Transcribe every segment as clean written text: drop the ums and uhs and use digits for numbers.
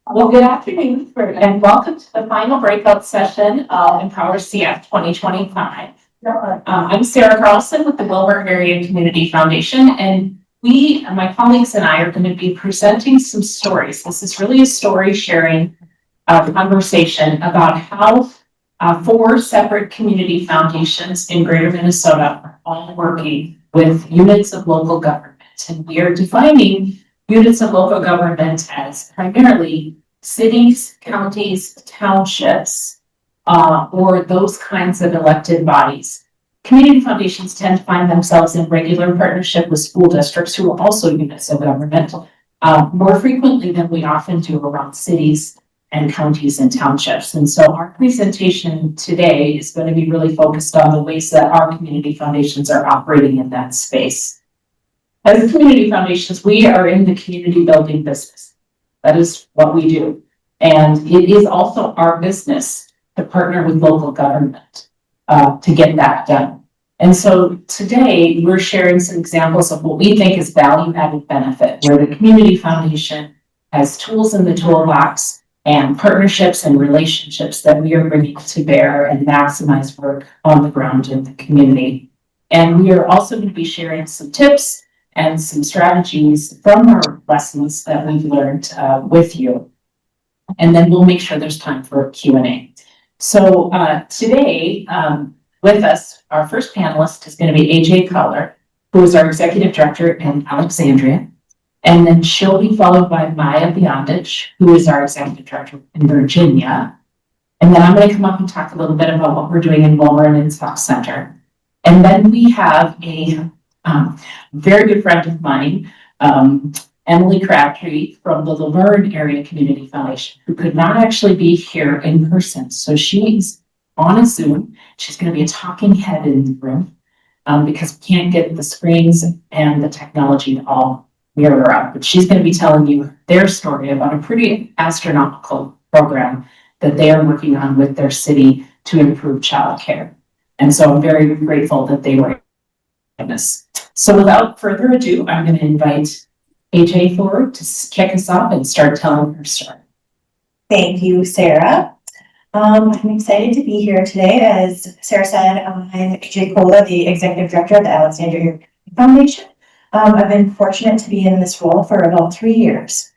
Well, good afternoon and welcome to the final breakout session of EmpowerCF 2025. I'm Sara Carlson with the Willmar Area Community Foundation, and my colleagues and I are going to be presenting some stories. This is really a story sharing conversation about how 4 separate community foundations in Greater Minnesota are all working with units of local government. And we are defining units of local government as primarily cities, counties, townships, or those kinds of elected bodies. Community foundations tend to find themselves in regular partnership with school districts who are also units of government, more frequently than we often do around cities and counties and townships. And so our presentation today is going to be really focused on the ways that our community foundations are operating in that space. As community foundations, we are in the community building business. That is what we do. And it is also our business to partner with local government to get that done. And so today we're sharing some examples of what we think is value added benefit, where the community foundation has tools in the toolbox and partnerships and relationships that we are bringing to bear and maximize work on the ground in the community. And we are also going to be sharing some tips and some strategies from our lessons that we've learned with you. And then we'll make sure there's time for Q&A. So today with us, our first panelist is going to be Koewler, who is our executive director in Alexandria. And then she'll be followed by Maija, Blondich, who is our executive director in Virginia. And then I'm going to come up and talk a little bit about what we're doing in Willmar and in South Center. And then we have a very good friend of mine, Emily Crabtree from the Luverne Area Community Foundation, who could not actually be here in person. So she's on a Zoom. She's going to be a talking head in the room because we can't get the screens and the technology to all mirror up. But she's going to be telling you their story about a pretty astronomical program that they are working on with their city to improve childcare. And so I'm very grateful that they were in this. So without further ado, I'm going to invite AJ forward to kick us off and start telling her story. Thank you, Sara. I'm excited to be here today. As Sara said, I'm AJ Koewler, the Executive Director of the Alexandria Foundation. I've been fortunate to be in this role for about 3 years.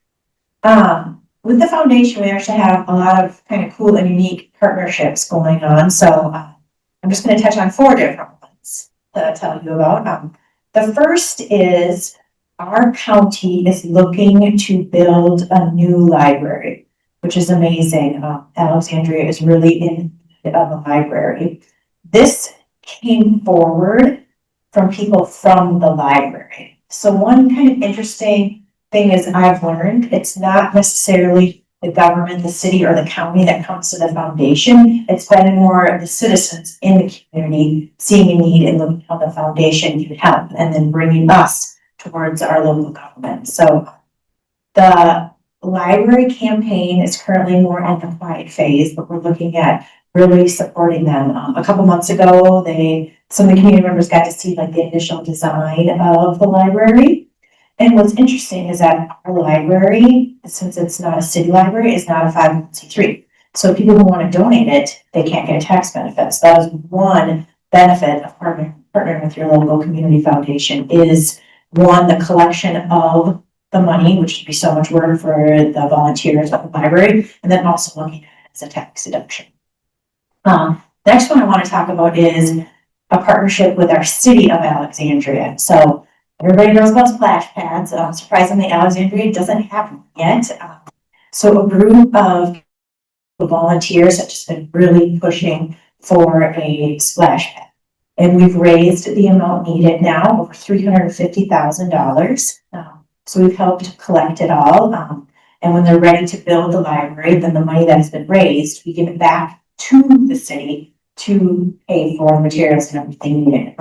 With the foundation, we actually have a lot of kind of cool and unique partnerships going on. So I'm just going to touch on 4 different ones to tell you about. The first is our county is looking to build a new library, which is amazing. Alexandria is really in need of a library. This came forward from people from the library. So one kind of interesting thing is I've learned it's not necessarily the government, the city, or the county that comes to the foundation. It's been more the citizens in the community seeing a need and looking how the foundation can help and then bringing us towards our local government. So the library campaign is currently more in the quiet phase, but we're looking at really supporting them. A couple months ago, some of the community members got to see like the initial design of the library. And what's interesting is that our library, since it's not a city library, is not a 501c3. So people who want to donate it, they can't get tax benefits. That is one benefit of partnering with your local community foundation is one, the collection of the money, which would be so much work for the volunteers at the library, and then also looking at it as a tax deduction. The next one I want to talk about is a partnership with our city of Alexandria. So everybody knows about splash pads. Surprisingly, Alexandria doesn't have them yet. So a group of volunteers have just been really pushing for a splash pad. And we've raised the amount needed now, over $350,000. So we've helped collect it all. And when they're ready to build the library, then the money that has been raised, we give it back to the city to pay for the materials and everything needed.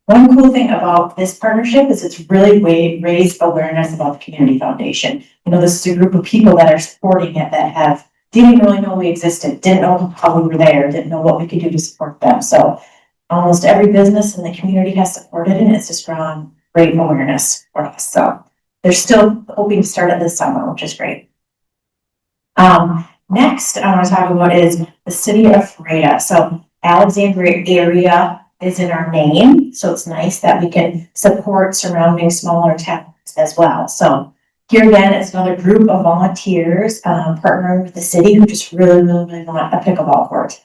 One cool thing about this partnership is it's really raised awareness about the community foundation. This is a group of people that are supporting it that didn't really know we existed, didn't know how we were there, didn't know what we could do to support them. So almost every business in the community has supported it, and it's just drawn great awareness for us. So they're still hoping to start it this summer, which is great. Next, I want to talk about is the city of Freya. So Alexandria area is in our name, so it's nice that we can support surrounding smaller towns as well. So here again is another group of volunteers partnering with the city who just really want a pickleball court.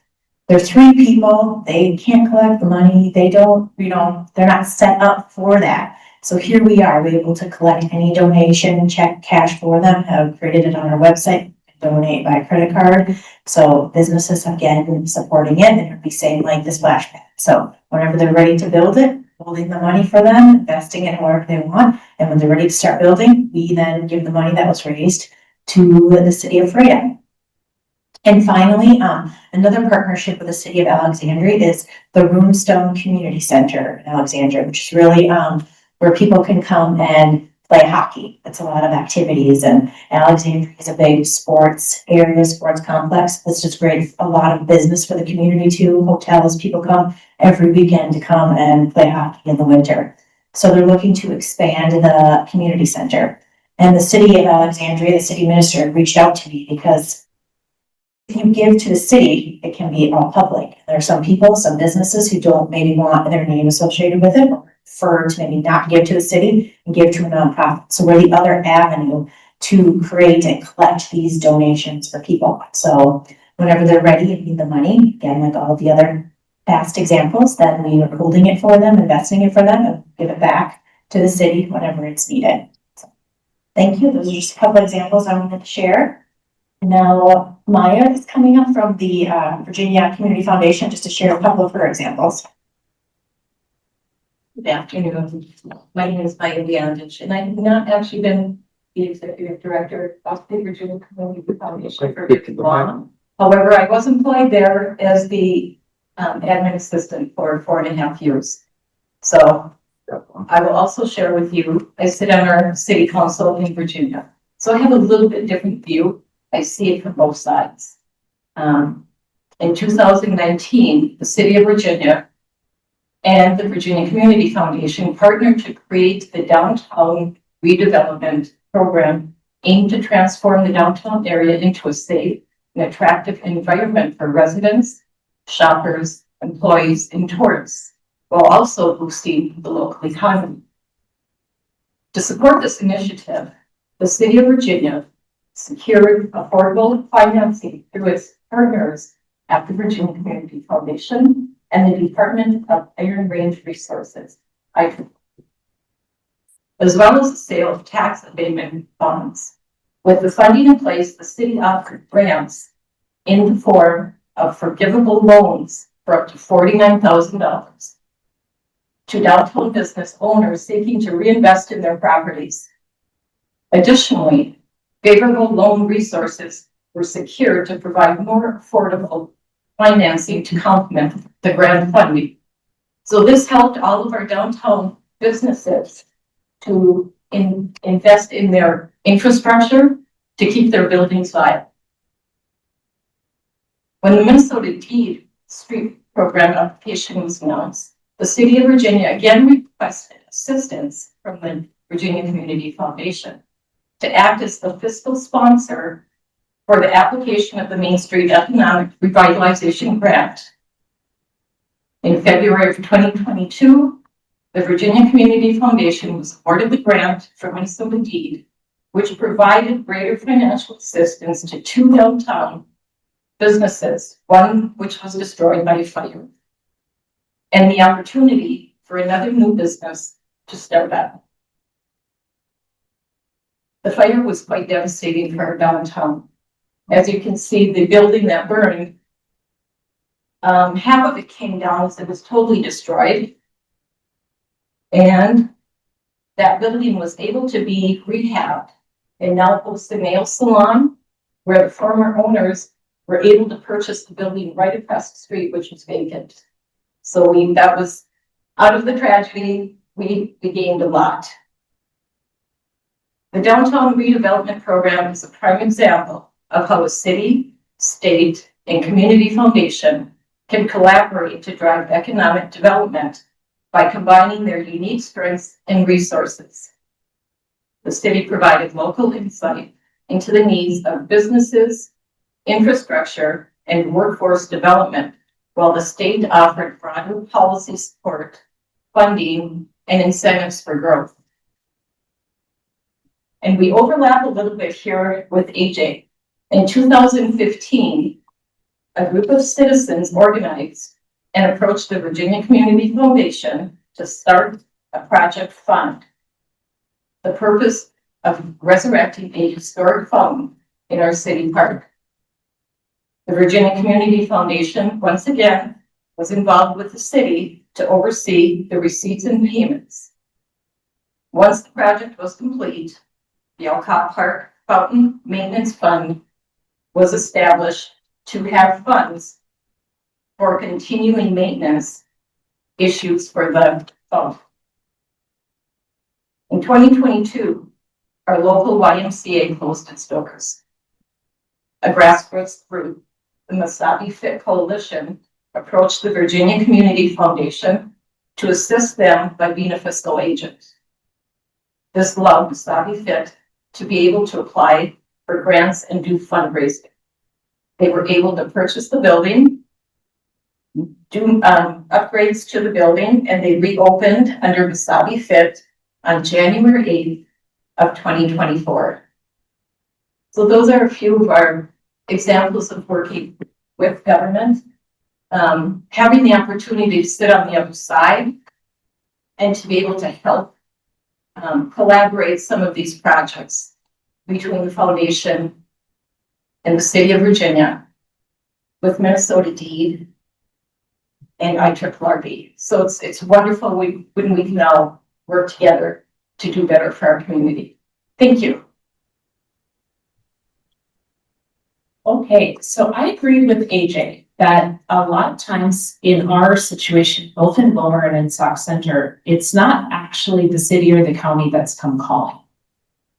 There's 3 people, they can't collect the money, they don't, they're not set up for that. So here we are, we're able to collect any donation, check, cash for them, have created it on our website, donate by credit card. So businesses again supporting it, and it would be same like the splash pad. So whenever they're ready to build it, holding the money for them, investing it however they want. And when they're ready to start building, we then give the money that was raised to the city of Freya. And finally, another partnership with the city of Alexandria is the Runestone Community Center in Alexandria, which is really where people can come and play hockey. It's a lot of activities, and Alexandria is a big sports area, sports complex. It's just great. A lot of business for the community too. Hotels, people come every weekend to come and play hockey in the winter. So they're looking to expand the community center. And the city of Alexandria, the city minister, reached out to me because if you give to the city, it can be all public. There are some people, some businesses who don't maybe want their name associated with it, or prefer to maybe not give to the city and give to a nonprofit. So we're the other avenue to create and collect these donations for people. So whenever they're ready and need the money, again, like all the other past examples, then we are holding it for them, investing it for them, and give it back to the city whenever it's needed. So, thank you. Those are just a couple of examples I wanted to share. Now, Maija is coming up from the Virginia Community Foundation just to share a couple of her examples. Good afternoon. My name is Maija Blondich, and I have not actually been the executive director of the Virginia Community Foundation for very long. However, I was employed there as the admin assistant for 4.5 years. So I will also share with you, I sit on our city council in Virginia. So I have a little bit different view. I see it from both sides. In 2019, the city of Virginia and the Virginia Community Foundation partnered to create the downtown redevelopment program aimed to transform the downtown area into a safe and attractive environment for residents, shoppers, employees, and tourists, while also boosting the local economy. To support this initiative, the city of Virginia secured affordable financing through its partners at the Virginia Community Foundation and the Department of Iron Range Resources, as well as the sale of tax abatement bonds. With the funding in place, the city offered grants in the form of forgivable loans for up to $49,000 to downtown business owners seeking to reinvest in their properties. Additionally, favorable loan resources were secured to provide more affordable financing to complement the grant funding. So this helped all of our downtown businesses to invest in their infrastructure to keep their buildings viable. When the Minnesota Deed Street Program application was announced, the city of Virginia again requested assistance from the Virginia Community Foundation to act as the fiscal sponsor for the application of the Main Street Economic Revitalization Grant. In February of 2022, the Virginia Community Foundation was awarded the grant from Minnesota Deed, which provided greater financial assistance to 2 downtown businesses, one which was destroyed by a fire, and the opportunity for another new business to start up. The fire was quite devastating for our downtown. As you can see, the building that burned, half of it came down as it was totally destroyed. And that building was able to be rehabbed and now hosts a nail salon where the former owners were able to purchase the building right across the street, which was vacant. So that was out of the tragedy, we gained a lot. The Downtown Redevelopment Program is a prime example of how a city, state, and community foundation can collaborate to drive economic development by combining their unique strengths and resources. The city provided local insight into the needs of businesses, infrastructure, and workforce development, while the state offered broader policy support, funding, and incentives for growth. And we overlap a little bit here with AJ. In 2015, a group of citizens organized and approached the Virginia Community Foundation to start a project fund. The purpose of resurrecting a historic fountain in our city park. The Virginia Community Foundation, once again, was involved with the city to oversee the receipts and payments. Once the project was complete, the Alcott Park Fountain Maintenance Fund was established to have funds for continuing maintenance issues for the fountain. In 2022, our local YMCA closed its doors. A grassroots group, the Masabi Fit Coalition, approached the Virginia Community Foundation to assist them by being a fiscal agent. This allowed Masabi Fit to be able to apply for grants and do fundraising. They were able to purchase the building, do upgrades to the building, and they reopened under Masabi Fit on January 8th of 2024. So those are a few of our examples of working with government, having the opportunity to sit on the other side and to be able to help collaborate some of these projects between the foundation and the city of Virginia with Minnesota Deed and IRRB. So it's wonderful when we can all work together to do better for our community. Thank you. Okay, so I agree with AJ that a lot of times in our situation, both in Willmar and in Sauk Center, it's not actually the city or the county that's come calling.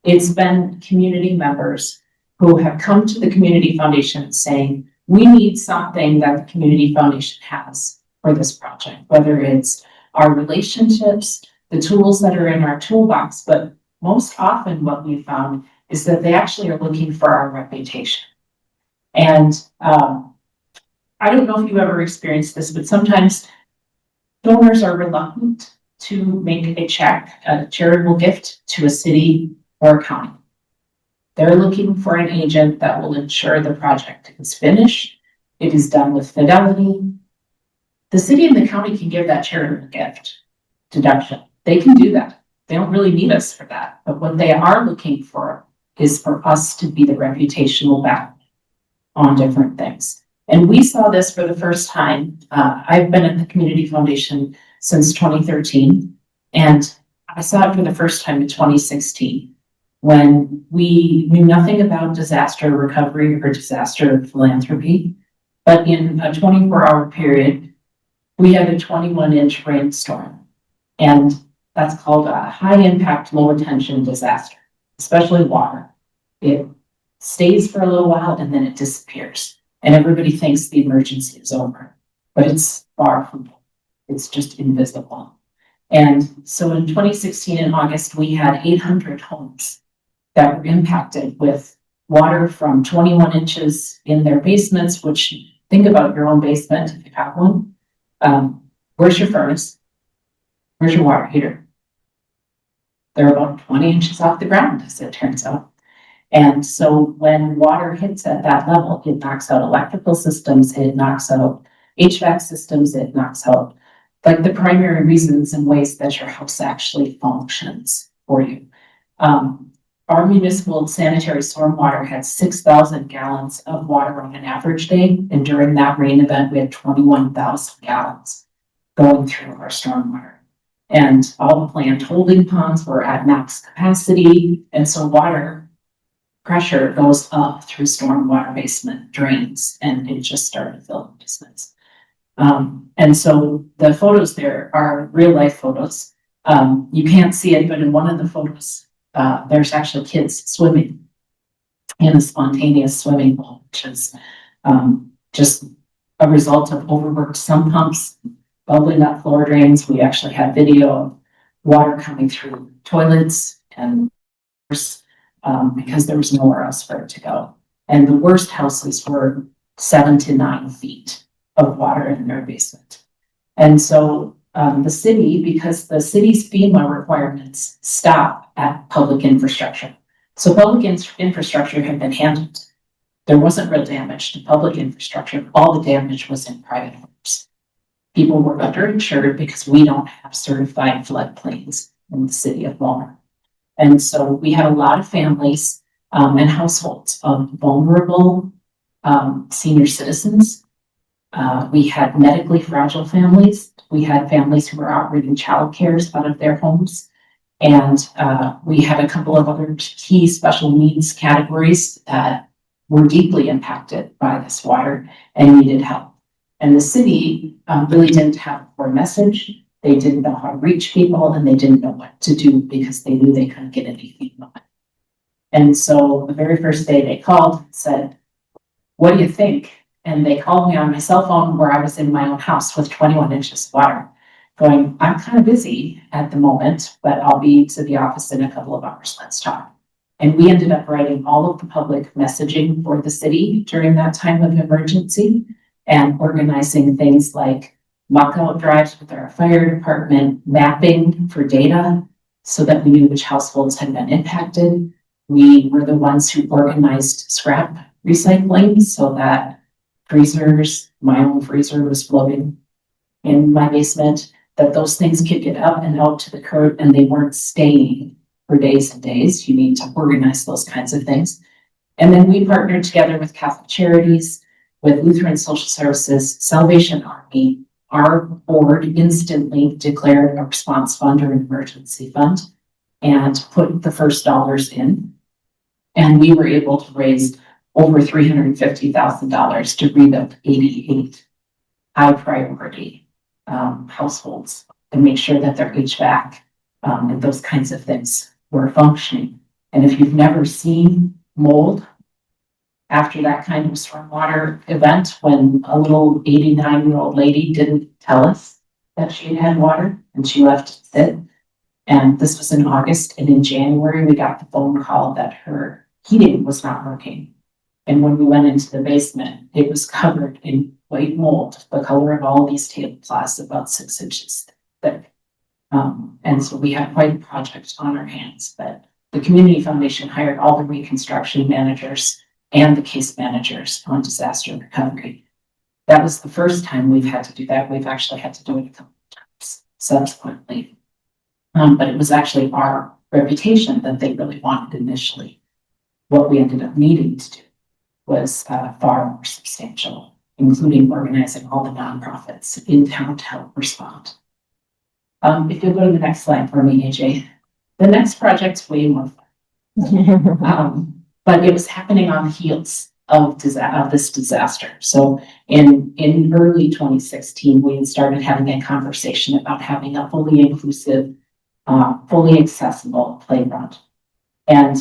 It's been community members who have come to the Community Foundation saying, we need something that the Community Foundation has for this project, whether it's our relationships, the tools that are in our toolbox, but most often what we found is that they actually are looking for our reputation. And I don't know if you ever experienced this, but sometimes donors are reluctant to make a check, a charitable gift to a city or a county. They're looking for an agent that will ensure the project is finished, it is done with fidelity. The city and the county can give that charitable gift deduction. They can do that. They don't really need us for that. But what they are looking for is for us to be the reputational back on different things. And we saw this for the first time. I've been at the Community Foundation since 2013, and I saw it for the first time in 2016, when we knew nothing about disaster recovery or disaster philanthropy. But in a 24-hour period, we had a 21-inch rainstorm. And that's called a high impact, low attention disaster, especially water. It stays for a little while and then it disappears. And everybody thinks the emergency is over, but it's far from it. It's just invisible. And so in 2016 in August, we had 800 homes that were impacted with water from 21 inches in their basements, which think about your own basement if you have one. Where's your furnace? Where's your water heater? They're about 20 inches off the ground, as it turns out. And so when water hits at that level, it knocks out electrical systems, it knocks out HVAC systems, it knocks out like the primary reasons and ways that your house actually functions for you. Our municipal sanitary stormwater had 6,000 gallons of water on an average day. And during that rain event, we had 21,000 gallons going through our stormwater. And all the planned holding ponds were at max capacity. And so water pressure goes up through stormwater basement drains, and it just started filling basements. And so the photos there are real life photos. You can't see it, but in one of the photos, there's actually kids swimming in a spontaneous swimming pool, which is just a result of overworked sump pumps, bubbling up floor drains. We actually have video of water coming through toilets and because there was nowhere else for it to go. And the worst houses were 7 to 9 feet of water in their basement. And so the city, because the city's FEMA requirements stop at public infrastructure. So public infrastructure had been handled. There wasn't real damage to public infrastructure. All the damage was in private homes. People were underinsured because we don't have certified floodplains in the city of Willmar. And so we had a lot of families and households of vulnerable senior citizens. We had medically fragile families. We had families who were outrigging childcares out of their homes. And we had a couple of other key special needs categories that were deeply impacted by this water and needed help. And the city really didn't have a core message. They didn't know how to reach people, and they didn't know what to do because they knew they couldn't get anything done. And so the very first day they called and said, "What do you think?" And they called me on my cell phone where I was in my own house with 21 inches of water, going, "I'm kind of busy at the moment, but I'll be to the office in a couple of hours. Let's talk." And we ended up writing all of the public messaging for the city during that time of emergency and organizing things like walkout drives with our fire department, mapping for data so that we knew which households had been impacted. We were the ones who organized scrap recycling so that freezers, my own freezer was floating in my basement, that those things could get up and out to the curb and they weren't staying for days and days. You need to organize those kinds of things. And then we partnered together with Catholic Charities, with Lutheran Social Services, Salvation Army. Our board instantly declared a response fund or an emergency fund and put the first dollars in. And we were able to raise over $350,000 to rebuild 88 high priority households and make sure that their HVAC and those kinds of things were functioning. And if you've never seen mold after that kind of stormwater event, when a little 89-year-old lady didn't tell us that she had water and she left it sit, and this was in August, and in January we got the phone call that her heating was not working. And when we went into the basement, it was covered in white mold, the color of all these tablecloths, about 6 inches thick. And so we had quite a project on our hands, but the community foundation hired all the reconstruction managers and the case managers on disaster recovery. That was the first time we've had to do that. We've actually had to do it a couple of times subsequently. But it was actually our reputation that they really wanted initially. What we ended up needing to do was far more substantial, including organizing all the nonprofits in town to help respond. If you'll go to the next slide for me, AJ. The next project's way more fun. But it was happening on the heels of this disaster. So in early 2016, we started having a conversation about having a fully inclusive, fully accessible playground. And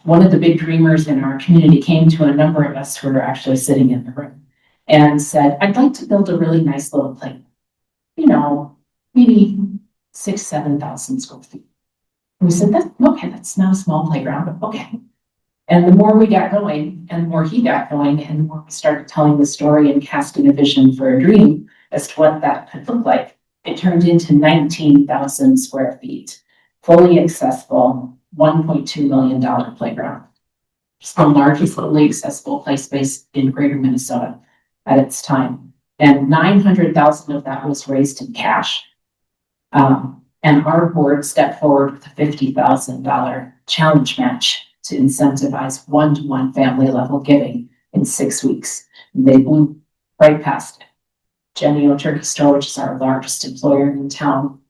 one of the big dreamers in our community came to a number of us who were actually sitting in the room and said, "I'd like to build a really nice little playground, you know, maybe 6,000-7,000 square feet." And we said, that's not a small playground, but okay. And the more we got going and the more he got going and the more we started telling the story and casting a vision for a dream as to what that could look like, it turned into 19,000 square feet, fully accessible, $1.2 million playground. It's the largest fully accessible play space in greater Minnesota at its time. And 900,000 of that was raised in cash. And our board stepped forward with a $50,000 challenge match to incentivize one-to-one family level giving in 6 weeks. And they blew right past it. Jenny-O Turkey Store, which is our largest employer in town,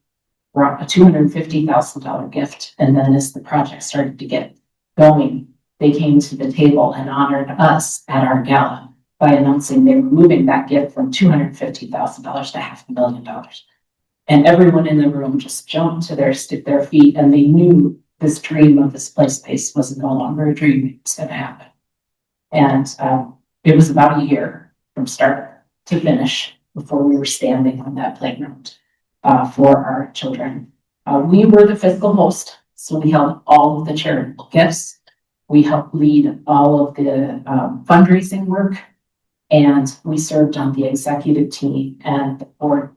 brought a $250,000 gift. And then as the project started to get going, they came to the table and honored us at our gala by announcing they were moving that gift from $250,000 to $500,000. And everyone in the room just jumped to their feet, and they knew this dream of this play space was no longer a dream, it was going to happen. And it was about a year from start to finish before we were standing on that playground for our children. We were the fiscal host, so we held all of the charitable gifts. We helped lead all of the fundraising work, and we served on the executive team and the board.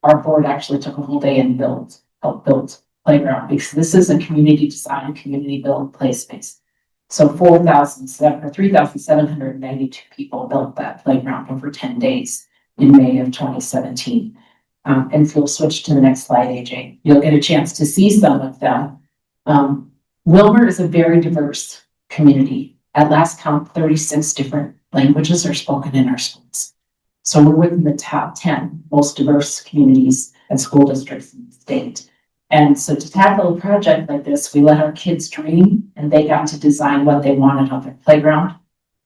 Our board actually took a whole day and helped build playground, because this is a community design, community build play space. So 3,792 people built that playground over 10 days in May of 2017. And if you'll switch to the next slide, AJ, you'll get a chance to see some of them. Willmar is a very diverse community. At last count, 36 different languages are spoken in our schools. So we're within the top 10 most diverse communities and school districts in the state. And so to tackle a project like this, we let our kids dream, and they got to design what they wanted on their playground.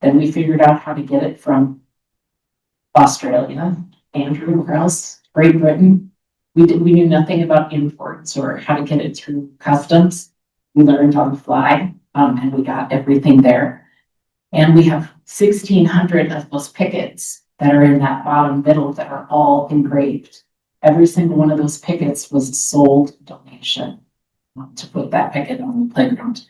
Then we figured out how to get it from Australia, Andrew, where else? Great Britain. We knew nothing about imports or how to get it through customs. We learned on the fly, and we got everything there. And we have 1,600 of those pickets that are in that bottom middle that are all engraved. Every single one of those pickets was a sold donation to put that picket on the playground.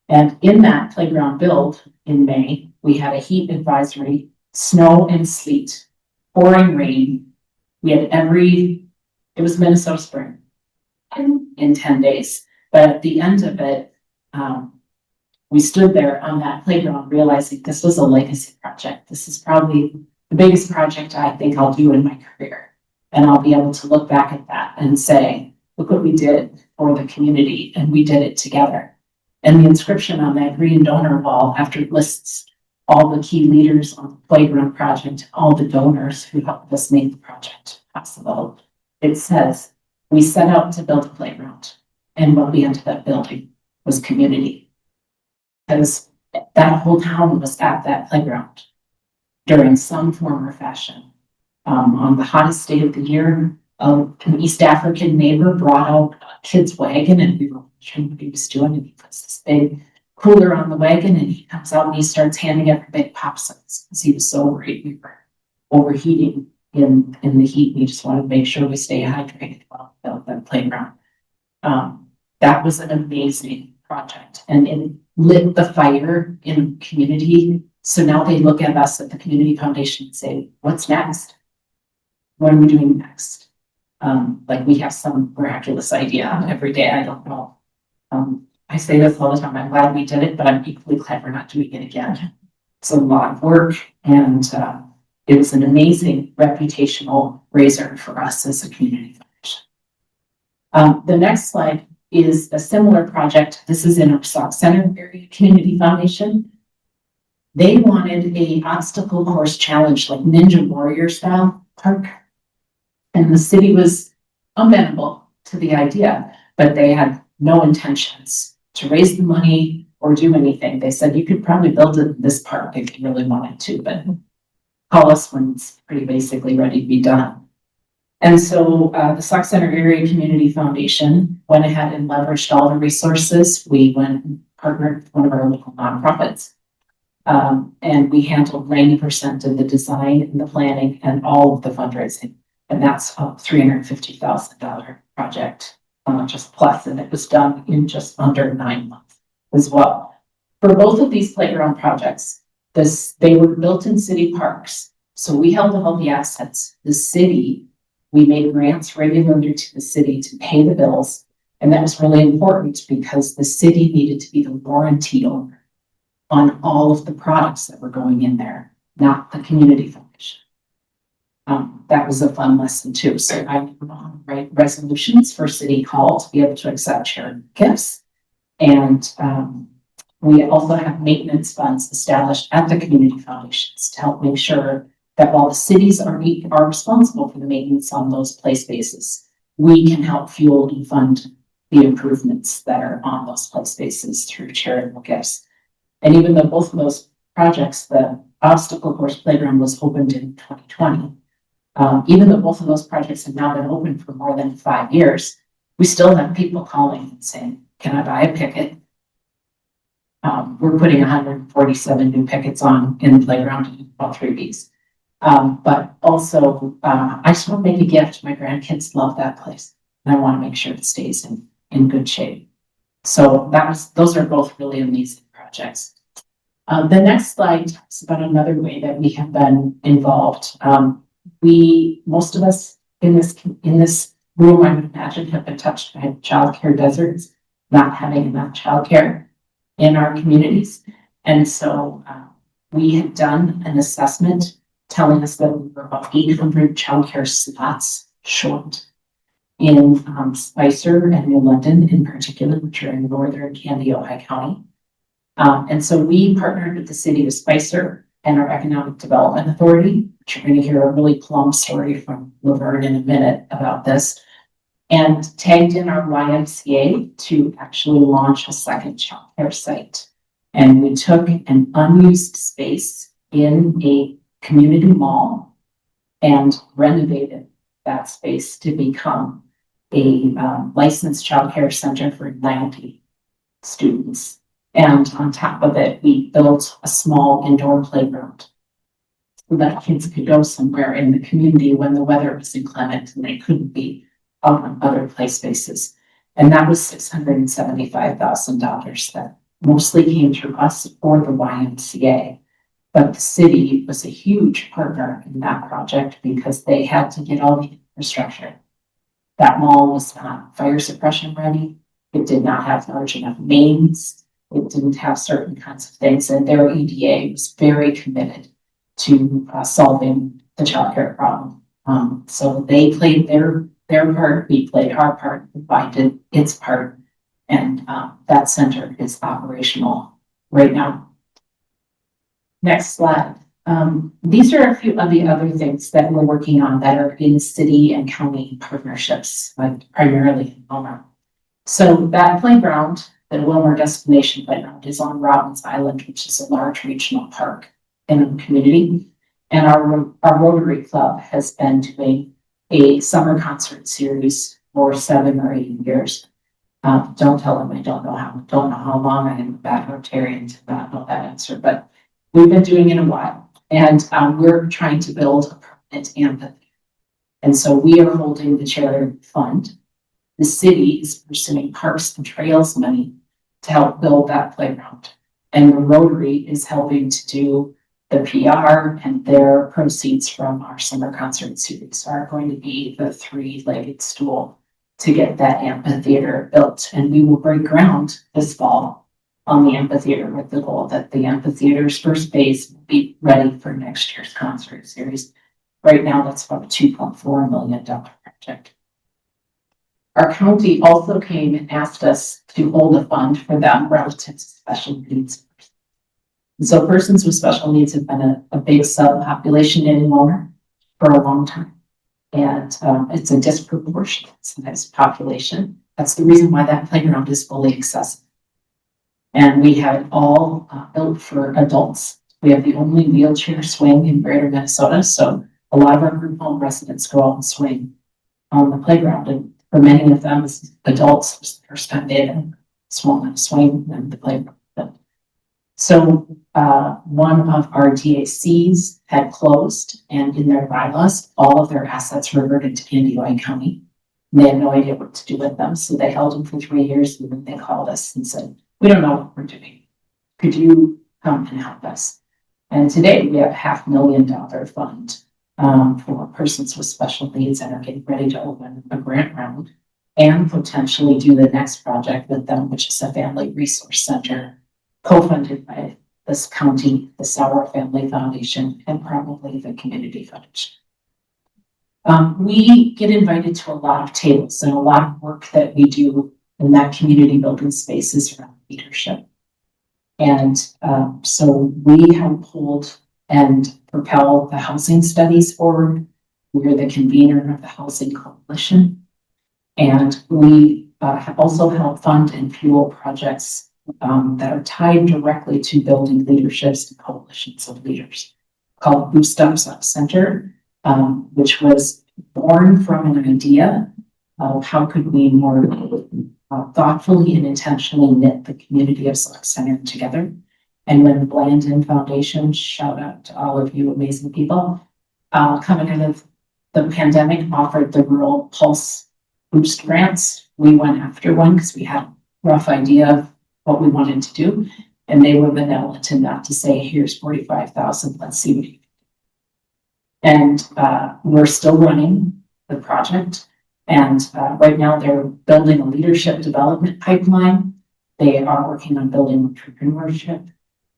And in that playground build in May, we had a heat advisory, snow and sleet, pouring rain. We had it was Minnesota spring in 10 days. But at the end of it, we stood there on that playground realizing this was a legacy project. This is probably the biggest project I think I'll do in my career. And I'll be able to look back at that and say, look what we did for the community, and we did it together. And the inscription on that green donor wall, after it lists all the key leaders on the playground project, all the donors who helped us make the project possible, it says, we set out to build a playground, and what we ended up building was community. Because that whole town was at that playground during some form or fashion. On the hottest day of the year, an East African neighbor brought out a kid's wagon, and we were watching what he was doing, and he puts this big cooler on the wagon, and he comes out and he starts handing out big popsicles because he was so worried we were overheating in the heat. We just wanted to make sure we stay hydrated while we built that playground. That was an amazing project, and it lit the fire in the community. So now they look at us at the Community Foundation and say, what's next? What are we doing next? Like we have some miraculous idea every day. I don't know. I say this all the time. I'm glad we did it, but I'm equally glad we're not doing it again. It's a lot of work, and it was an amazing reputational raiser for us as a community foundation. The next slide is a similar project. This is in our Sauk Center Area Community Foundation. They wanted a obstacle course challenge, like Ninja Warrior style park. And the city was amenable to the idea, but they had no intentions to raise the money or do anything. They said, you could probably build it in this park if you really wanted to, but call us when it's pretty basically ready to be done. And so the Sauk Center Area Community Foundation went ahead and leveraged all the resources. We went and partnered with one of our local nonprofits. And we handled 90% of the design and the planning and all of the fundraising. And that's a $350,000 project, just plus, and it was done in just under 9 months as well. For both of these playground projects, they were built in city parks. So we held all the assets. The city, we made grants regularly to the city to pay the bills. And that was really important because the city needed to be the warranty owner on all of the products that were going in there, not the community foundation. That was a fun lesson too. So I know how to write resolutions for City Hall to be able to accept charitable gifts. And we also have maintenance funds established at the community foundations to help make sure that while the cities are responsible for the maintenance on those play spaces, we can help fuel and fund the improvements that are on those play spaces through charitable gifts. And even though both of those projects, the obstacle course playground was opened in 2020, even though both of those projects have now been open for more than 5 years, we still have people calling and saying, can I buy a picket? We're putting 147 new pickets on in the playground in about 3 weeks. But also, I just want to make a gift. My grandkids love that place, and I want to make sure it stays in good shape. So those are both really amazing projects. projects. The next slide talks about another way that we have been involved. Most of us in this room, I would imagine, have been touched by childcare deserts, not having enough childcare in our communities. And so we had done an assessment telling us that we were about 800 childcare slots short in Spicer and New London in particular, which are in northern Candy-Ojai County. And so we partnered with the city of Spicer and our Economic Development Authority, which you're going to hear a really plum story from Luverne in a minute about this, and tagged in our YMCA to actually launch a second childcare site. And we took an unused space in a community mall and renovated that space to become a licensed childcare center for 90 students. And on top of it, we built a small indoor playground so that kids could go somewhere in the community when the weather was inclement and they couldn't be out on other play spaces. And that was $675,000 that mostly came through us or the YMCA. But the city was a huge partner in that project because they had to get all the infrastructure. That mall was not fire suppression ready. It did not have large enough mains. It didn't have certain kinds of things, and their EDA was very committed to solving the childcare problem. So they played their part, we played our part, Dubai did its part, and that center is operational right now. Next slide. These are a few of the other things that we're working on that are in city and county partnerships, like primarily in Willmar. So that playground, the Willmar Destination Playground, is on Robbins Island, which is a large regional park in the community. And our Rotary Club has been doing a summer concert series for 7 or 8 years. Don't tell them I don't know how long. I am a bad Rotarian to not know that answer, but we've been doing it a while. And we're trying to build a permanent amphitheater. And so we are holding the charter fund. The city is pursuing parks and trails money to help build that playground. And the Rotary is helping to do the PR, and their proceeds from our summer concert series are going to be the 3-legged stool to get that amphitheater built. And we will break ground this fall on the amphitheater with the goal that the amphitheater's first phase will be ready for next year's concert series. Right now, that's about a $2.4 million project. Our county also came and asked us to hold a fund for them relative to special needs. And so persons with special needs have been a big subpopulation in Willmar for a long time. And it's a disproportionate size population. That's the reason why that playground is fully accessible. And we have it all built for adults. We have the only wheelchair swing in greater Minnesota. So a lot of our group home residents go out and swing on the playground. And for many of them, as adults, it was the first time they had swung on a swing in the playground. So one of our DACs had closed, and in their bylaws, all of their assets reverted to Candy-Ojai County. And they had no idea what to do with them. So they held them for 3 years, and then they called us and said, "We don't know what we're doing. Could you come and help us?" And today we have a $500,000 fund for persons with special needs and are getting ready to open a grant round and potentially do the next project with them, which is a family resource center co-funded by this county, the Sara Family Foundation, and probably the Community Foundation. We get invited to a lot of tables, and a lot of work that we do in that community building space is around leadership. And so we have pulled and propel the housing studies forward. We're the convener of the Housing Coalition. And we have also helped fund and fuel projects that are tied directly to building leaderships and coalitions of leaders, called Boost Ups Up Center, which was born from an idea of how could we more thoughtfully and intentionally knit the community of Select Center together. And when the Blondich Foundation, shout out to all of you amazing people, coming out of the pandemic, offered the Rural Pulse Boost grants, we went after one because we had a rough idea of what we wanted to do. And they were benevolent enough to say, here's 45,000, let's see what you can do. And we're still running the project. And right now they're building a leadership development pipeline. They are working on building entrepreneurship.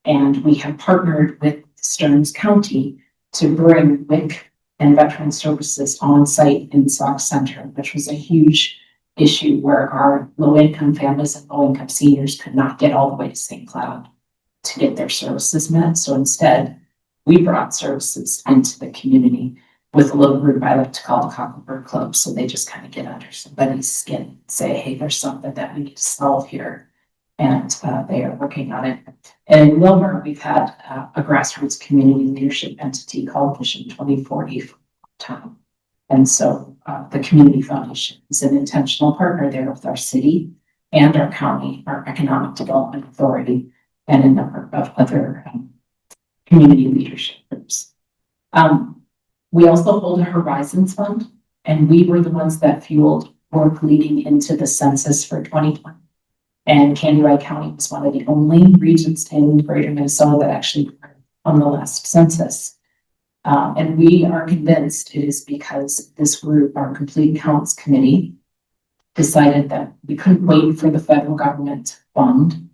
And we have partnered with Stearns County to bring WIC and Veteran Services on site in Sauk Center, which was a huge issue where our low-income families and low-income seniors could not get all the way to St. Cloud to get their services met. So instead, we brought services into the community with a little group I like to call the Cockleburg Club. So they just kind of get under somebody's skin and say, hey, there's something that we need to solve here. And they are working on it. And in Willmar, we've had a grassroots community leadership entity called Vision 2040 for a long time. And so the Community Foundation is an intentional partner there with our city and our county, our Economic Development Authority, and a number of other community leadership groups. We also hold a Horizons Fund, and we were the ones that fueled work leading into the census for 2020. And Candy Ride County was one of the only regions in Greater Minnesota that actually were on the last census. And we are convinced it is because this group, our Complete Counts Committee, decided that we couldn't wait for the federal government to fund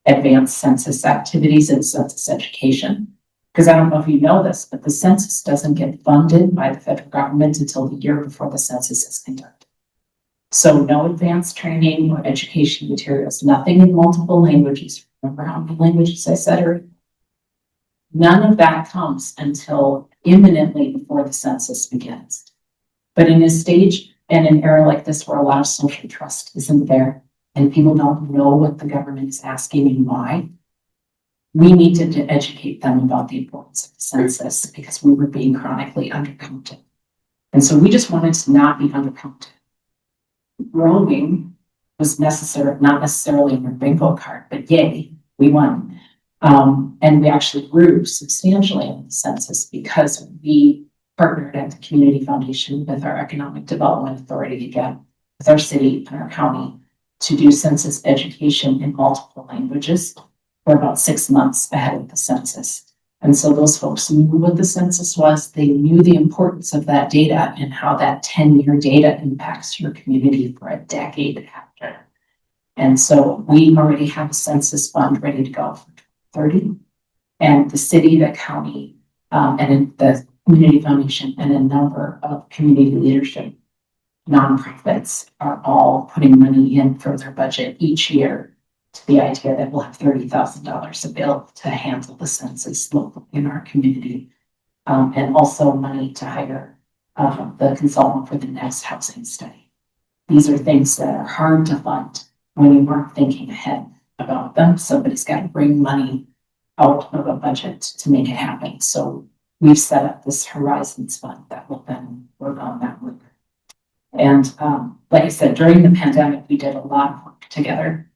advanced census activities and census education. Because I don't know if you know this, but the census doesn't get funded by the federal government until the year before the census is conducted. So no advanced training or education materials, nothing in multiple languages. Remember how many languages I said earlier? None of that comes until imminently before the census begins. But in a stage and an era like this where a lot of social trust isn't there and people don't know what the government is asking and why, we needed to educate them about the importance of the census because we were being chronically undercounted. And so we just wanted to not be undercounted. Growing was necessary, not necessarily in our bingo card, but yay, we won. And we actually grew substantially in the census because we partnered at the Community Foundation with our Economic Development Authority again, with our city and our county to do census education in multiple languages for about 6 months ahead of the census. And so those folks knew what the census was. They knew the importance of that data and how that 10-year data impacts your community for a decade after. And so we already have a census fund ready to go for 2030. And the city, the county, and the Community Foundation and a number of community leadership nonprofits are all putting money in for their budget each year to the idea that we'll have $30,000 available to handle the census locally in our community, and also money to hire the consultant for the next housing study. These are things that are hard to fund when you weren't thinking ahead about them. Somebody's got to bring money out of a budget to make it happen. So we've set up this Horizons Fund that will then work on that work. And like I said, during the pandemic, we did a lot of work together.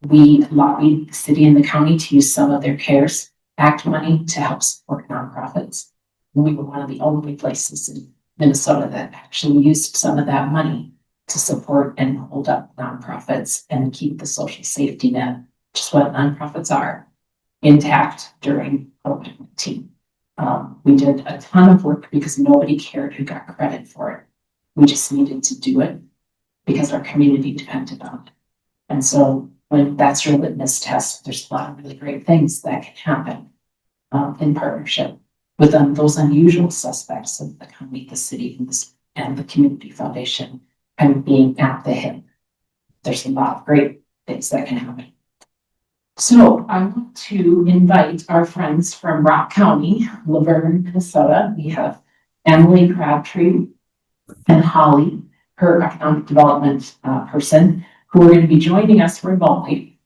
We lobbied the city and the county to use some of their CARES Act money to help support nonprofits. And we were one of the only places in Minnesota that actually used some of that money to support and hold up nonprofits and keep the social safety net, which is what nonprofits are, intact during COVID-19. We did a ton of work because nobody cared who got credit for it. We just needed to do it because our community depended on it. And so when that's your litmus test, there's a lot of really great things that can happen in partnership with those unusual suspects of the county, the city, and the Community Foundation kind of being at the hip. There's a lot of great things that can happen. So I want to invite our friends from Rock County, Luverne, Minnesota. We have Emily Crabtree and Holly, her economic development person, who are going to be joining us remotely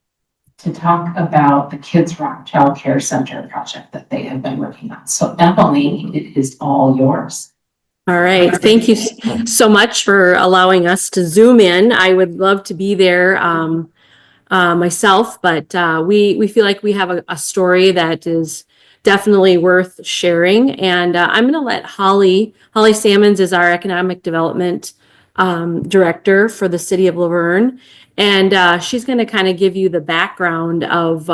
to talk about the Kids Rock Child Care Center project that they have been working on. So Emily, it is all yours. All right. Thank you so much for allowing us to Zoom in. I would love to be there myself, but we feel like we have a story that is definitely worth sharing. And I'm going to let Holly Sammons is our economic development director for the city of Luverne. And she's going to kind of give you the background of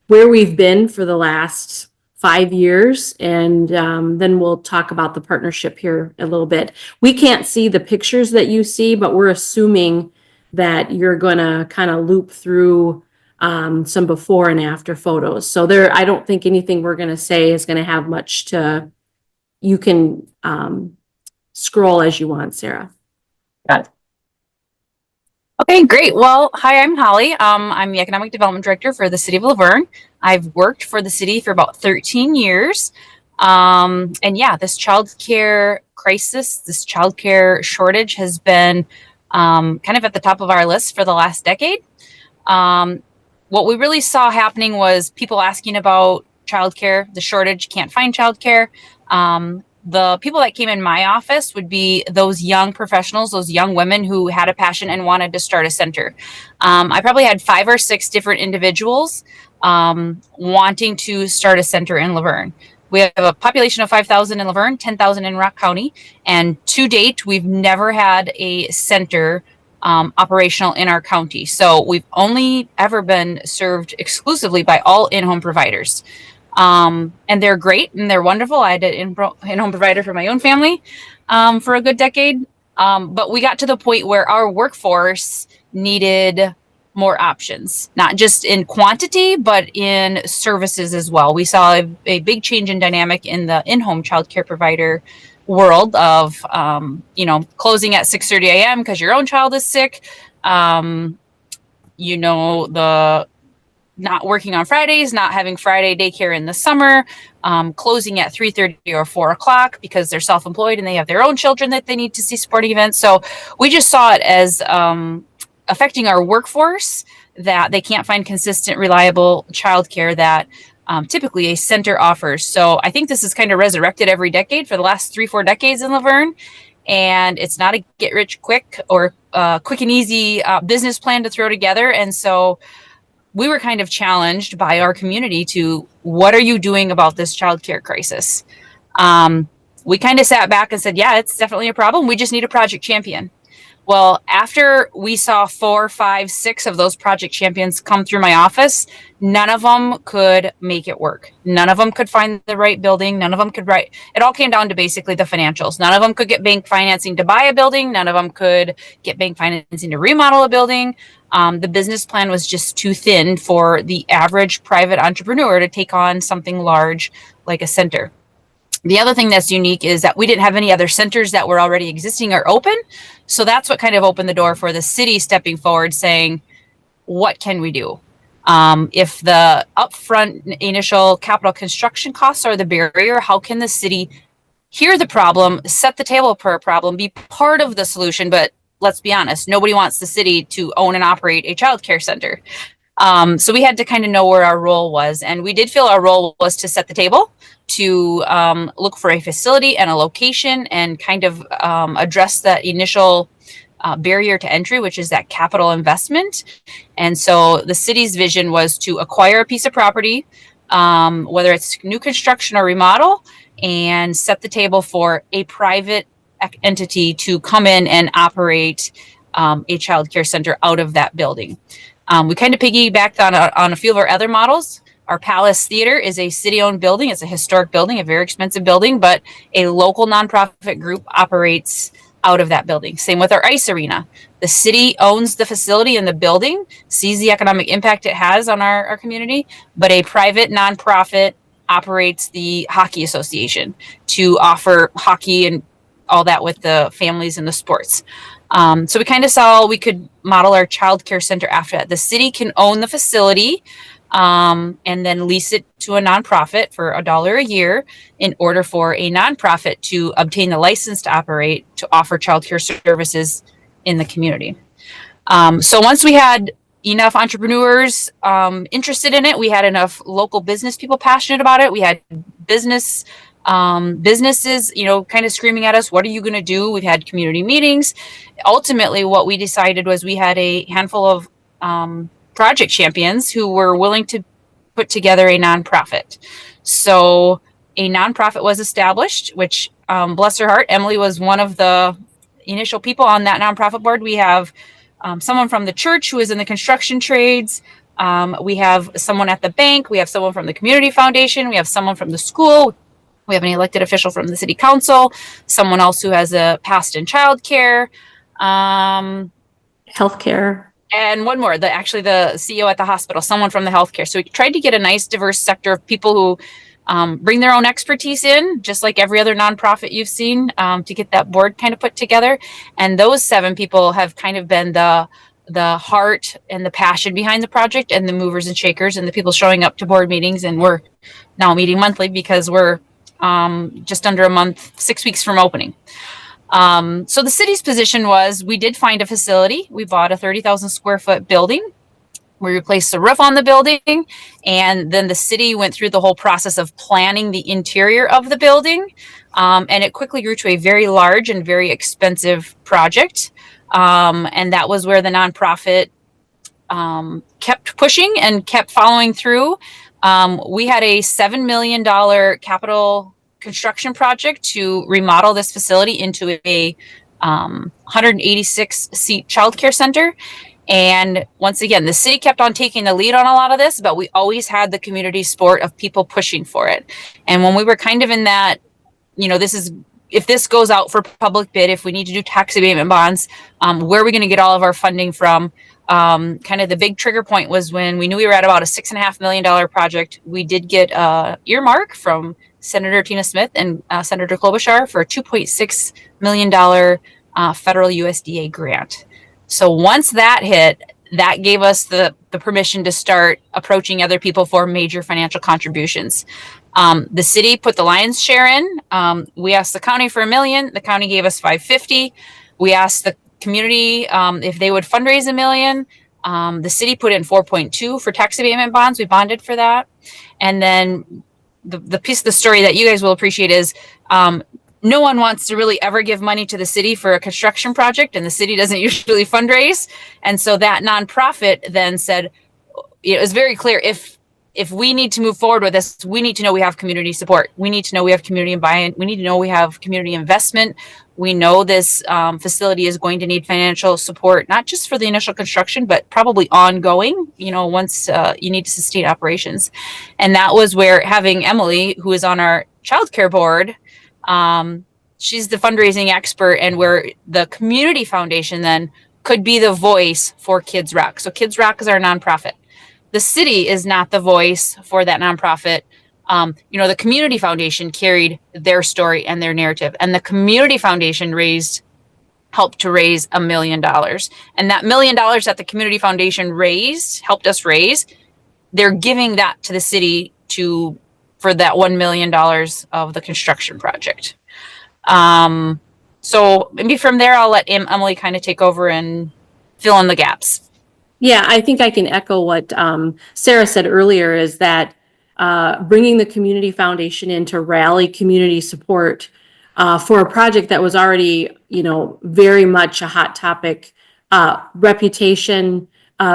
where we've been for the last 5 years. And then we'll talk about the partnership here a little bit. We can't see the pictures that you see, but we're assuming that you're going to kind of loop through some before and after photos. So I don't think anything we're going to say is going to have much to, you can scroll as you want, Sara. Okay, great. Well, hi, I'm Holly. I'm the Economic Development Director for the City of Luverne. I've worked for the city for about 13 years. And yeah, this childcare crisis, this childcare shortage has been kind of at the top of our list for the last decade. What we really saw happening was people asking about childcare, the shortage, can't find childcare. The people that came in my office would be those young professionals, those young women who had a passion and wanted to start a center. I probably had 5 or 6 different individuals wanting to start a center in Luverne. We have a population of 5,000 in Luverne, 10,000 in Rock County, and to date, we've never had a center operational in our county. So we've only ever been served exclusively by all in-home providers. And they're great and they're wonderful. I had an in-home provider for my own family for a good decade. But we got to the point where our workforce needed more options, not just in quantity, but in services as well. We saw a big change in dynamic in the in-home childcare provider world of, closing at 6:30 a.m. because your own child is sick. The not working on Fridays, not having Friday daycare in the summer, closing at 3:30 or 4 o'clock because they're self-employed and they have their own children that they need to see sporting events. So we just saw it as affecting our workforce, that they can't find consistent, reliable childcare that typically a center offers. So I think this is kind of resurrected every decade for the last 3-4 decades in Luverne. And it's not a get rich quick or quick and easy business plan to throw together. And so we were kind of challenged by our community to, what are you doing about this childcare crisis? We kind of sat back and said, yeah, it's definitely a problem. We just need a project champion. Well, after we saw 4, 5, 6 of those project champions come through my office, none of them could make it work. None of them could find the right building. None of them could write. It all came down to basically the financials. None of them could get bank financing to buy a building. None of them could get bank financing to remodel a building. The business plan was just too thin for the average private entrepreneur to take on something large like a center. The other thing that's unique is that we didn't have any other centers that were already existing or open. So that's what kind of opened the door for the city stepping forward, saying, what can we do? If the upfront initial capital construction costs are the barrier, how can the city hear the problem, set the table for a problem, be part of the solution? But let's be honest, nobody wants the city to own and operate a childcare center. So we had to kind of know where our role was. And we did feel our role was to set the table, to look for a facility and a location and kind of address that initial barrier to entry, which is that capital investment. And so the city's vision was to acquire a piece of property, whether it's new construction or remodel, and set the table for a private entity to come in and operate a child care center out of that building. We kind of piggybacked on a few of our other models. Our Palace Theater is a city-owned building. It's a historic building, a very expensive building, but a local nonprofit group operates out of that building. Same with our ice arena. The city owns the facility and the building, sees the economic impact it has on our community, but a private nonprofit operates the hockey association to offer hockey and all that with the families and the sports. So we kind of saw we could model our child care center after that. The city can own the facility and then lease it to a nonprofit for $1 a year in order for a nonprofit to obtain the license to operate, to offer child care services in the community. So once we had enough entrepreneurs interested in it, we had enough local business people passionate about it. We had businesses, kind of screaming at us, what are you going to do? We've had community meetings. Ultimately, what we decided was we had a handful of project champions who were willing to put together a nonprofit. So a nonprofit was established, which bless her heart, Emily was one of the initial people on that nonprofit board. We have someone from the church who is in the construction trades. We have someone at the bank. We have someone from the community foundation. We have someone from the school. We have an elected official from the city council, someone else who has a past in childcare, Healthcare. and one more, the CEO at the hospital, someone from the healthcare. So we tried to get a nice diverse sector of people who bring their own expertise in, just like every other nonprofit you've seen, to get that board kind of put together. And those 7 people have kind of been the heart and the passion behind the project, and the movers and shakers, and the people showing up to board meetings. And we're now meeting monthly because we're just under a month, 6 weeks from opening. So the city's position was, we did find a facility. We bought a 30,000 square foot building. We replaced the roof on the building, and then the city went through the whole process of planning the interior of the building. And it quickly grew to a very large and very expensive project. And that was where the nonprofit kept pushing and kept following through. We had a $7 million capital construction project to remodel this facility into a 186 seat childcare center. And once again, the city kept on taking the lead on a lot of this, but we always had the community support of people pushing for it. And when we were kind of in that, if this goes out for public bid, if we need to do tax abatement bonds, where are we going to get all of our funding from? Kind of the big trigger point was when we knew we were at about a $6.5 million project. We did get earmark from Senator Tina Smith and Senator Klobuchar for a $2.6 million federal USDA grant. So once that hit, that gave us the permission to start approaching other people for major financial contributions. The city put the lion's share in. We asked the county for $1 million. The county gave us $550,000. We asked the community if they would fundraise $1 million. The city put in 4.2 for tax abatement bonds. We bonded for that. And then the piece of the story that you guys will appreciate is no one wants to really ever give money to the city for a construction project, and the city doesn't usually fundraise. And so that nonprofit then said, it was very clear, if we need to move forward with this, we need to know we have community support. We need to know we have community buy-in. We need to know we have community investment. We know this facility is going to need financial support, not just for the initial construction, but probably ongoing, once you need to sustain operations. And that was where having Emily, who is on our childcare board, she's the fundraising expert, and where the community foundation then could be the voice for Kids Rock. So Kids Rock is our nonprofit. The city is not the voice for that nonprofit. The community foundation carried their story and their narrative, and the community foundation helped to raise $1 million. And that $1 million that the community foundation helped us raise, they're giving that to the city for that $1 million of the construction project. So maybe from there, I'll let Emily kind of take over and fill in the gaps. Yeah, I think I can echo what Sara said earlier, is that bringing the community foundation in to rally community support for a project that was already, very much a hot topic, reputation,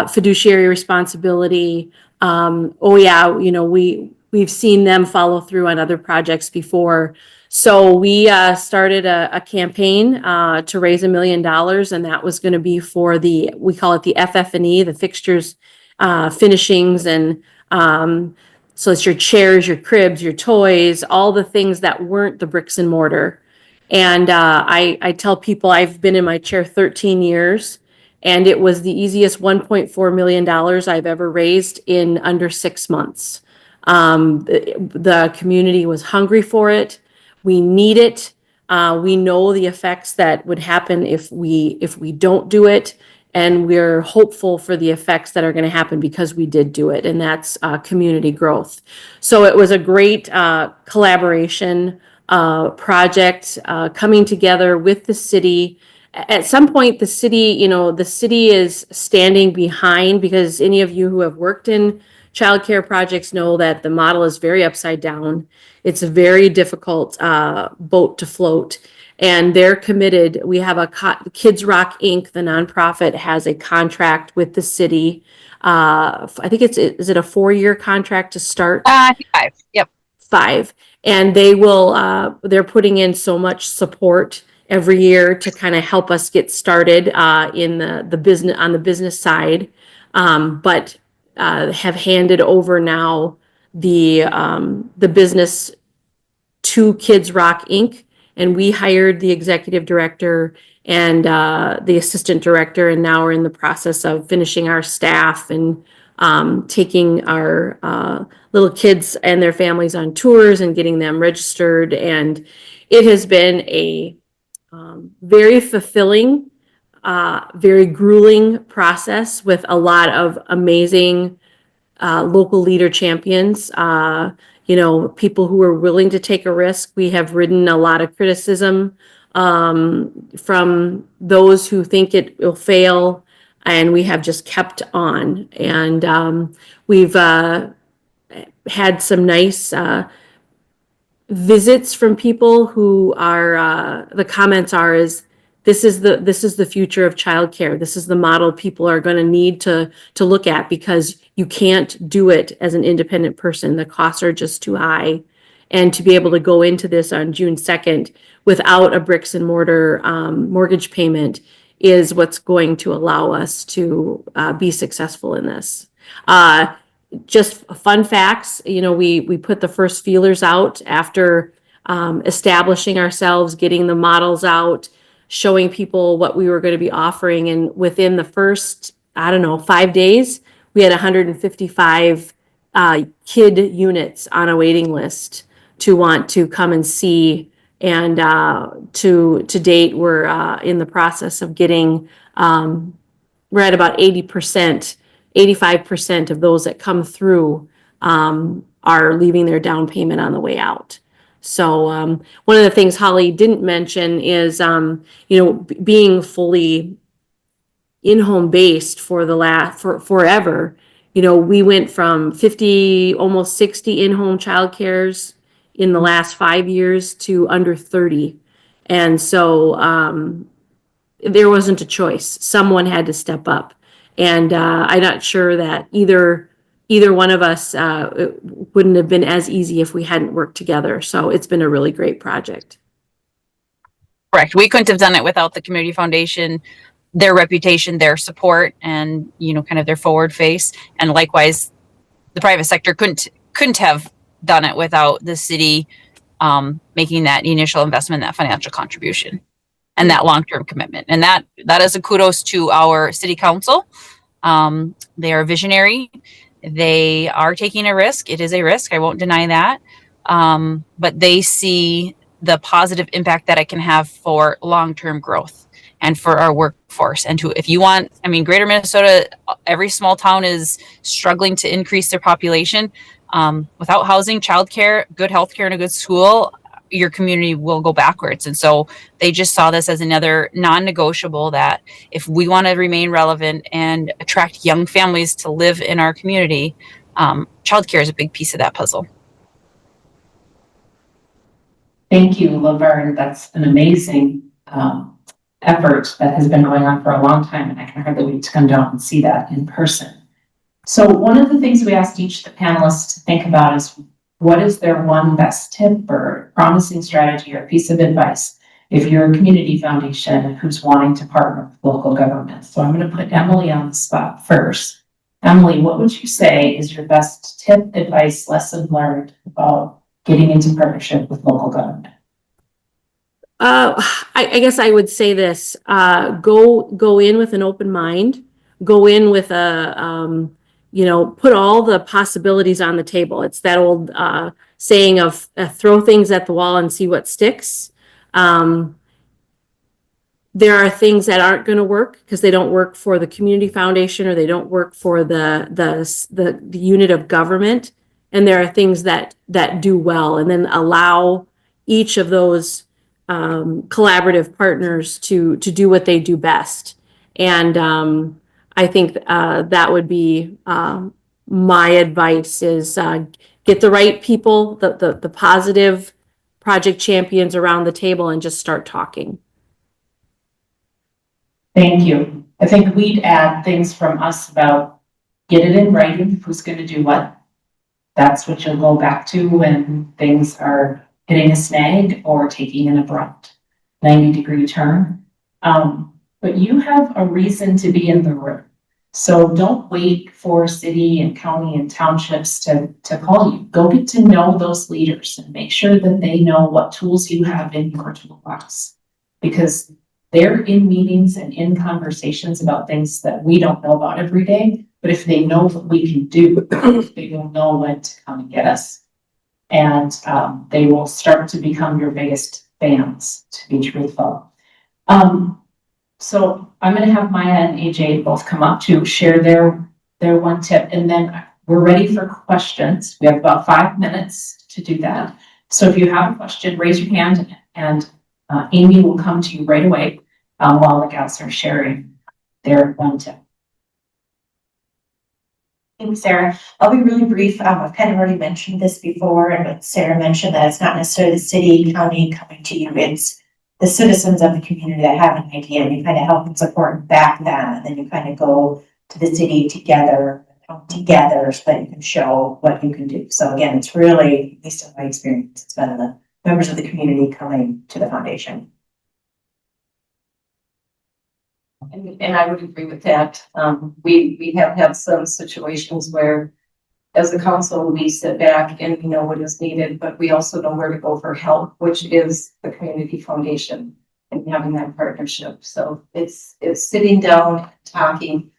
fiduciary responsibility. We've seen them follow through on other projects before. So we started a campaign to raise $1 million, and that was going to be for we call it the FF&E, the fixtures, finishings, and so it's your chairs, your cribs, your toys, all the things that weren't the bricks and mortar. And I tell people I've been in my chair 13 years, and it was the easiest $1.4 million I've ever raised in under 6 months. The community was hungry for it. We need it. We know the effects that would happen if we don't do it, and we're hopeful for the effects that are going to happen because we did do it, and that's community growth. So it was a great collaboration project coming together with the city. At some point, the city is standing behind, because any of you who have worked in childcare projects know that the model is very upside down. It's a very difficult boat to float, and they're committed. We have Kids Rock Inc., the nonprofit, has a contract with the city. I think is it a 4-year contract to start? 5. Yep. 5. And they're putting in so much support every year to kind of help us get started in the business on the business side, but have handed over now the business to Kids Rock Inc. And we hired the executive director and the assistant director, and now we're in the process of finishing our staff and taking our little kids and their families on tours and getting them registered. And it has been a very fulfilling, very grueling process with a lot of amazing local leader champions, people who are willing to take a risk. We have ridden a lot of criticism from those who think it will fail, and we have just kept on. And we've had some nice visits from people who are the comments are is this is the future of childcare. This is the model people are going to need to look at, because you can't do it as an independent person. The costs are just too high. And to be able to go into this on June 2nd without a bricks and mortar mortgage payment is what's going to allow us to be successful in this. Just fun facts, we put the first feelers out after establishing ourselves, getting the models out, showing people what we were going to be offering. And within the first, 5 days, we had 155 kid units on a waiting list to want to come and see. And to date, we're in the process of getting, we're at about 80%, 85% of those that come through are leaving their down payment on the way out. So one of the things Holly didn't mention is, being fully in-home based for forever. We went from 50, almost 60 in-home childcares in the last 5 years to under 30. And so there wasn't a choice. Someone had to step up. And I'm not sure that either one of us it wouldn't have been as easy if we hadn't worked together. So it's been a really great project. Correct. We couldn't have done it without the community foundation, their reputation, their support, and kind of their forward face. And likewise, the private sector couldn't have done it without the city making that initial investment, that financial contribution, and that long-term commitment. And that is a kudos to our city council. They are visionary. They are taking a risk. It is a risk. I won't deny that. But they see the positive impact that it can have for long-term growth and for our workforce. And if you want, Greater Minnesota, every small town is struggling to increase their population. Without housing, childcare, good healthcare, and a good school, your community will go backwards. And so they just saw this as another non-negotiable, that if we want to remain relevant and attract young families to live in our community, childcare is a big piece of that puzzle. Thank you, Luverne. That's an amazing effort that has been going on for a long time, and I can hardly wait to come down and see that in person. So one of the things we asked each of the panelists to think about is, what is their one best tip or promising strategy or piece of advice if you're a community foundation who's wanting to partner with local government? So I'm going to put Emily on the spot first. Emily, what would you say is your best tip, advice, lesson learned about getting into partnership with local government? I guess I would say this: go in with an open mind. Go in with a put all the possibilities on the table. It's that old saying of throw things at the wall and see what sticks. There are things that aren't going to work because they don't work for the community foundation, or they don't work for the unit of government. And there are things that do well, and then allow each of those collaborative partners to do what they do best. And I think that would be my advice: is get the right people, the positive project champions around the table, and just start talking. Thank you. I think we'd add things from us about get it in writing, who's going to do what. That's what you'll go back to when things are hitting a snag or taking an abrupt. 90-degree turn. But you have a reason to be in the room. So don't wait for city and county and townships to call you. Go get to know those leaders and make sure that they know what tools you have in your toolbox. Because they're in meetings and in conversations about things that we don't know about every day. But if they know what we can do, they will know when to come and get us. And they will start to become your biggest fans, to be truthful. So I'm going to have Maija and AJ both come up to share their one tip, and then we're ready for questions. We have about 5 minutes to do that. So if you have a question, raise your hand, and Amy will come to you right away while the gals are sharing their one tip. Thank you, Sarah. I'll be really brief. I've kind of already mentioned this before, and Sarah mentioned that it's not necessarily the city, county coming to you. It's the citizens of the community that have an idea, and you kind of help and support and back them, and then you kind of go to the city together so that you can show what you can do. So again, it's really, at least in my experience, it's been the members of the community coming to the foundation. And I would agree with that. We have had some situations where, as a council, we sit back and we know what is needed, but we also know where to go for help, which is the community foundation and having that partnership. So it's sitting down, talking.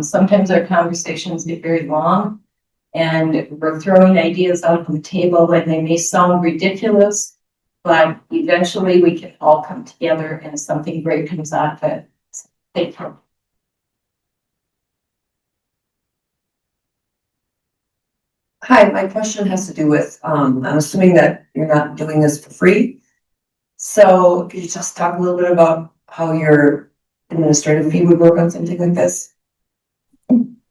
Sometimes our conversations get very long, and we're throwing ideas out on the table, and they may sound ridiculous, but eventually we can all come together and something great comes out of it. Thank you. Hi, my question has to do with, I'm assuming that you're not doing this for free. So could you just talk a little bit about how your administrative fee would work on something like this?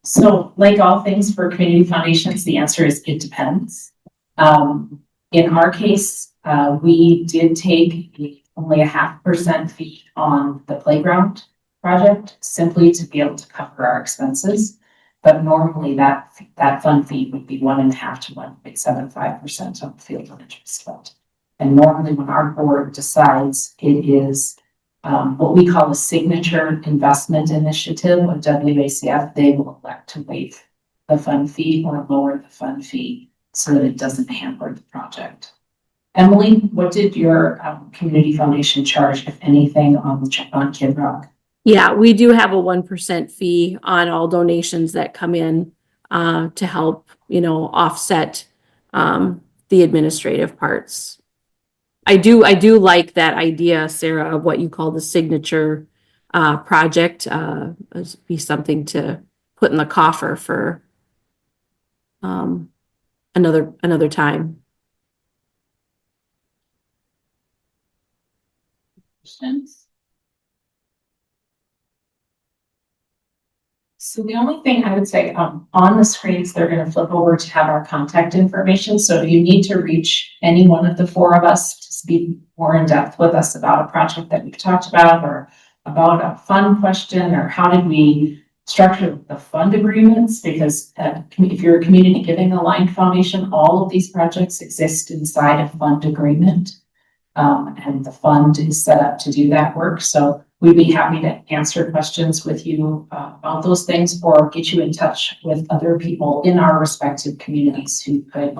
So like all things for community foundations, the answer is it depends. In our case, we did take only a 0.5% fee on the playground project simply to be able to cover our expenses. But normally that fund fee would be 1.5 to 1.75% on the field and interest fund. And normally when our board decides it is what we call a signature investment initiative of WACF, they will elect to waive the fund fee or lower the fund fee so that it doesn't hamper the project. Emily, what did your community foundation charge, if anything, on Kid Rock? Yeah, we do have a 1% fee on all donations that come in to help, offset the administrative parts. I do like that idea, Sarah, of what you call the signature project. Be something to put in the coffer for another time. Questions? So the only thing I would say, on the screens, they're going to flip over to have our contact information. So if you need to reach any one of the four of us to speak more in depth with us about a project that we've talked about, or about a fund question, or how did we structure the fund agreements, because if you're a community giving aligned foundation, all of these projects exist inside a fund agreement. And the fund is set up to do that work. So we'd be happy to answer questions with you about those things, or get you in touch with other people in our respective communities who could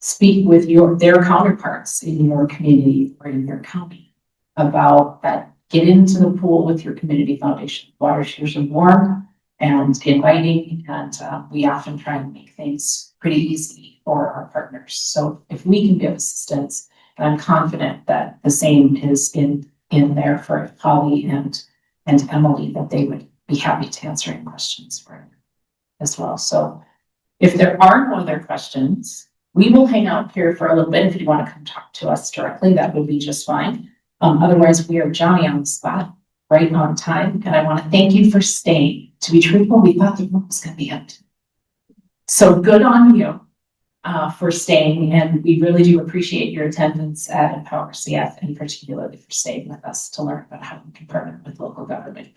speak with their counterparts in your community or in your county about that. Get into the pool with your community foundation. Water's here's warm and inviting, and we often try and make things pretty easy for our partners. So if we can give assistance, and I'm confident that the same is in there for Holly and Emily, that they would be happy to answer any questions for you as well. So if there are no other questions, we will hang out here for a little bit. If you want to come talk to us directly, that would be just fine. Otherwise, we are Johnny on the spot, right on time. And I want to thank you for staying. To be truthful, we thought the room was going to be empty. So good on you for staying. And we really do appreciate your attendance at EmpowerCF, and particularly for staying with us to learn about how we can partner with local government.